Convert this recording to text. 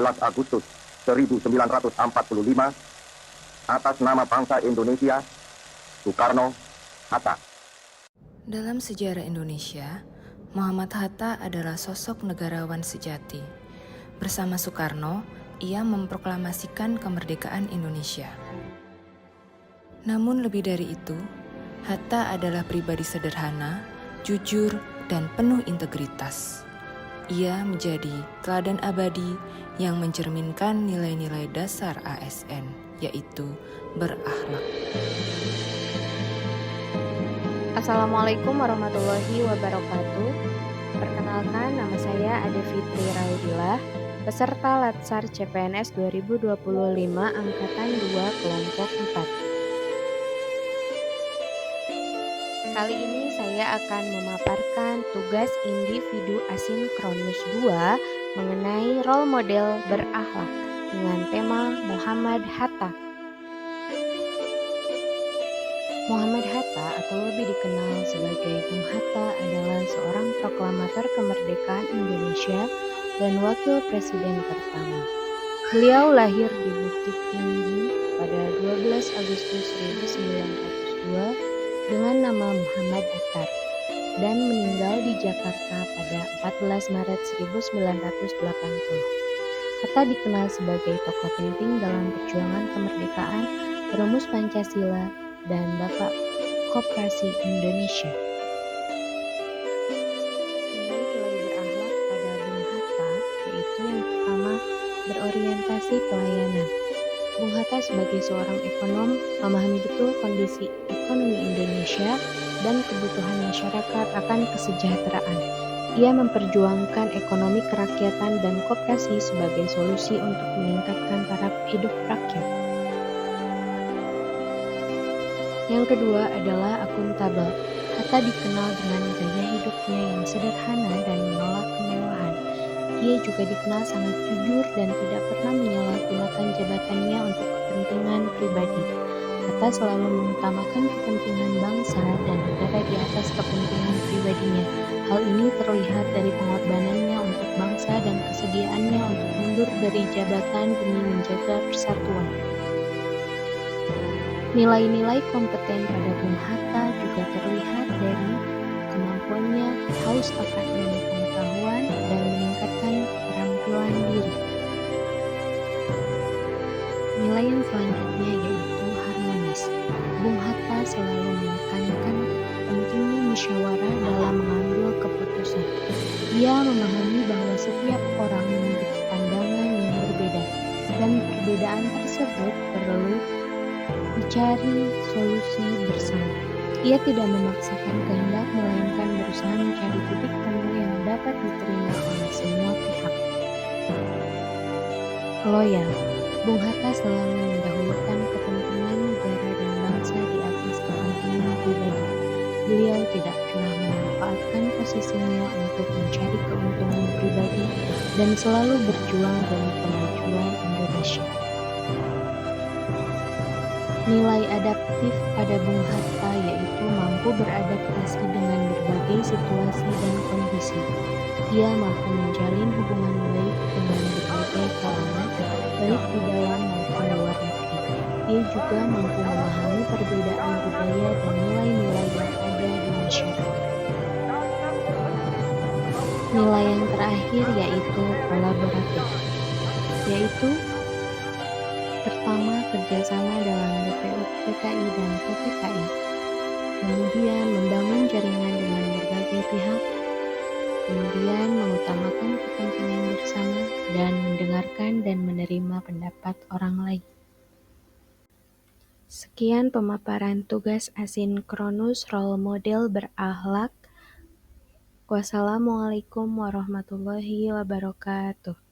11 Agustus 1945 atas nama bangsa Indonesia, Soekarno-Hatta. Dalam sejarah Indonesia, Muhammad Hatta adalah sosok negarawan sejati. Bersama Soekarno, ia memproklamasikan kemerdekaan Indonesia. Namun lebih dari itu, Hatta adalah pribadi sederhana, jujur, dan penuh integritas. Ia menjadi teladan abadi yang mencerminkan nilai-nilai dasar ASN, yaitu berakhlak. Assalamualaikum warahmatullahi wabarakatuh. Perkenalkan, nama saya Ade Fitri Raudillah, peserta Latsar CPNS 2025 Angkatan 2 Kelompok 4. Kali ini saya akan memaparkan tugas individu asinkronus 2 mengenai role model berakhlak dengan tema Muhammad Hatta. Muhammad Hatta atau lebih dikenal sebagai Bung Hatta adalah seorang proklamator kemerdekaan Indonesia dan wakil presiden pertama. Beliau lahir di Bukit Tinggi pada 12 Agustus 1902 dengan nama Muhammad Attar dan meninggal di Jakarta pada 14 Maret 1980. Hatta dikenal sebagai tokoh penting dalam perjuangan kemerdekaan, perumus Pancasila, dan Bapak Koperasi Indonesia. Nilai-nilai berakhlak pada Bung Hatta yaitu yang pertama, berorientasi pelayanan. Bung Hatta sebagai seorang ekonom memahami betul kondisi ekonomi Indonesia dan kebutuhan masyarakat akan kesejahteraan. Ia memperjuangkan ekonomi kerakyatan dan koperasi sebagai solusi untuk meningkatkan taraf hidup rakyat. Yang kedua adalah akuntabel. Hatta dikenal dengan gaya hidupnya yang sederhana dan menolak kemewahan. Ia juga dikenal sangat jujur dan tidak pernah menyalahgunakan jabatannya untuk kepentingan pribadi. Hatta selalu mengutamakan kepentingan bangsa dan negara di atas kepentingan pribadinya. Hal ini terlihat dari pengorbanannya untuk bangsa dan kesediaannya untuk mundur dari jabatan demi menjaga persatuan. Nilai-nilai kompeten pada Bung Hatta juga terlihat dari kemampuannya haus akan ilmu pengetahuan dan meningkatkan keterampilan diri. Nilai yang selanjutnya yaitu harmonis. Bung Hatta selalu menekankan pentingnya musyawarah dalam mengambil keputusan. Ia memahami bahwa setiap orang memiliki pandangan yang berbeda dan perbedaan tersebut perlu dicari solusi bersama. Ia tidak memaksakan kehendak melainkan berusaha mencari titik temu yang dapat diterima oleh semua pihak. Loyal. Bung Hatta selalu mendahulukan kepentingan negara dan bangsa di atas kepentingan pribadi. Beliau tidak pernah memanfaatkan posisinya untuk mencari keuntungan pribadi dan selalu berjuang demi kemajuan Indonesia. Nilai adaptif pada Bung Hatta yaitu mampu beradaptasi dengan berbagai situasi dan kondisi. Ia mampu menjalin hubungan baik dengan berbagai kalangan, baik di dalam maupun luar negeri. Ia juga mampu memahami perbedaan budaya dan nilai-nilai yang ada di masyarakat. Nilai yang terakhir yaitu kolaboratif, yaitu pertama, kerjasama dalam BPU, PKI, dan PPKI. Kemudian, membangun jaringan dengan berbagai pihak. Kemudian, mengutamakan kepentingan bersama dan mendengarkan dan menerima pendapat orang lain. Sekian pemaparan tugas asinkronus role model berakhlak. Wassalamualaikum warahmatullahi wabarakatuh.